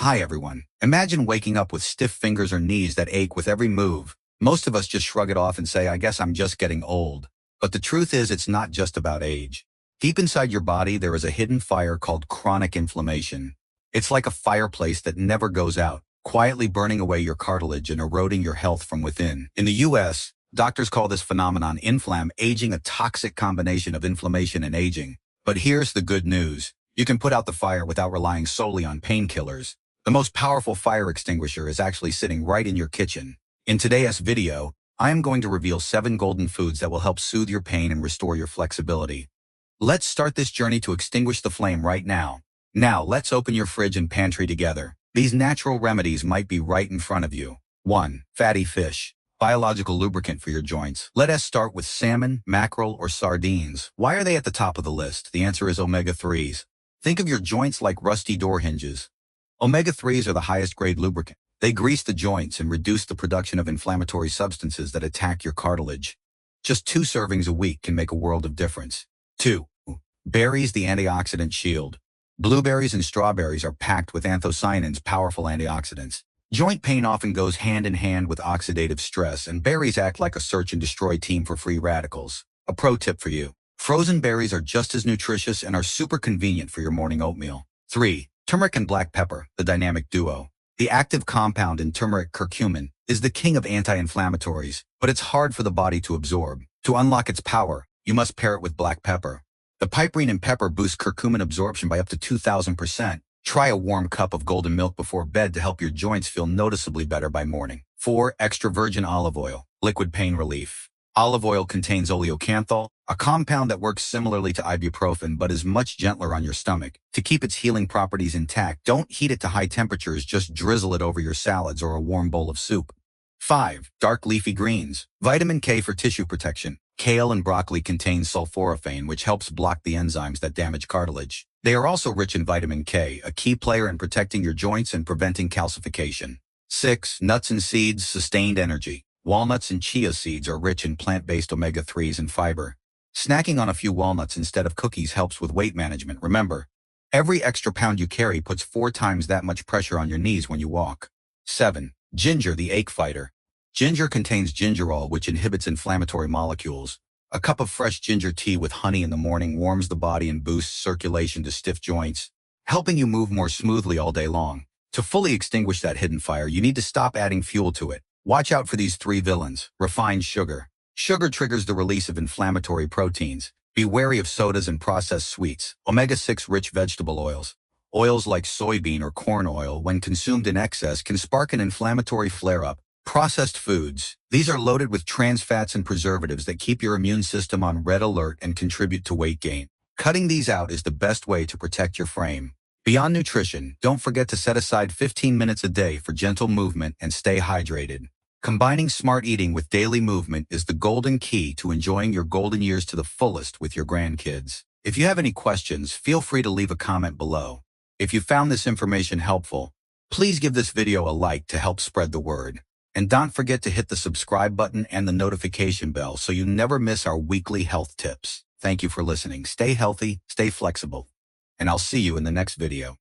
Hi everyone. Imagine waking up with stiff fingers or knees that ache with every move. Most of us just shrug it off and say, I guess I'm just getting old. But the truth is, it's not just about age. Deep inside your body, there is a hidden fire called chronic inflammation. It's like a fireplace that never goes out, quietly burning away your cartilage and eroding your health from within. In the US, doctors call this phenomenon inflamm-aging, a toxic combination of inflammation and aging. But here's the good news. You can put out the fire without relying solely on painkillers. The most powerful fire extinguisher is actually sitting right in your kitchen. In today's video, I am going to reveal 7 golden foods that will help soothe your pain and restore your flexibility. Let's start this journey to extinguish the flame right now. Now, let's open your fridge and pantry together. These natural remedies might be right in front of you. 1. Fatty fish. Biological lubricant for your joints. Let us start with salmon, mackerel, or sardines. Why are they at the top of the list? The answer is omega-3s. Think of your joints like rusty door hinges. Omega-3s are the highest grade lubricant. They grease the joints and reduce the production of inflammatory substances that attack your cartilage. Just 2 servings a week can make a world of difference. 2. Berries, the antioxidant shield. Blueberries and strawberries are packed with anthocyanins, powerful antioxidants. Joint pain often goes hand in hand with oxidative stress, and berries act like a search and destroy team for free radicals. A pro tip for you. Frozen berries are just as nutritious and are super convenient for your morning oatmeal. 3. Turmeric and black pepper, the dynamic duo. The active compound in turmeric, curcumin, is the king of anti-inflammatories, but it's hard for the body to absorb. To unlock its power, you must pair it with black pepper. The piperine in pepper boosts curcumin absorption by up to 2,000%. Try a warm cup of golden milk before bed to help your joints feel noticeably better by morning. 4. Extra virgin olive oil, liquid pain relief. Olive oil contains oleocanthal, a compound that works similarly to ibuprofen but is much gentler on your stomach. To keep its healing properties intact, don't heat it to high temperatures, just drizzle it over your salads or a warm bowl of soup. 5. Dark leafy greens. Vitamin K for tissue protection. Kale and broccoli contain sulforaphane, which helps block the enzymes that damage cartilage. They are also rich in vitamin K, a key player in protecting your joints and preventing calcification. 6. Nuts and seeds, sustained energy. Walnuts and chia seeds are rich in plant-based omega-3s and fiber. Snacking on a few walnuts instead of cookies helps with weight management. Remember, every extra pound you carry puts 4 times that much pressure on your knees when you walk. 7. Ginger, the ache fighter. Ginger contains gingerol, which inhibits inflammatory molecules. A cup of fresh ginger tea with honey in the morning warms the body and boosts circulation to stiff joints, helping you move more smoothly all day long. To fully extinguish that hidden fire, you need to stop adding fuel to it. Watch out for these 3 villains. Refined sugar. Sugar triggers the release of inflammatory proteins. Be wary of sodas and processed sweets. Omega-6 rich vegetable oils. Oils like soybean or corn oil, when consumed in excess, can spark an inflammatory flare-up. Processed foods. These are loaded with trans fats and preservatives that keep your immune system on red alert and contribute to weight gain. Cutting these out is the best way to protect your frame. Beyond nutrition, don't forget to set aside 15 minutes a day for gentle movement and stay hydrated. Combining smart eating with daily movement is the golden key to enjoying your golden years to the fullest with your grandkids. If you have any questions, feel free to leave a comment below. If you found this information helpful, please give this video a like to help spread the word. And don't forget to hit the subscribe button and the notification bell so you never miss our weekly health tips. Thank you for listening. Stay healthy, stay flexible, and I'll see you in the next video.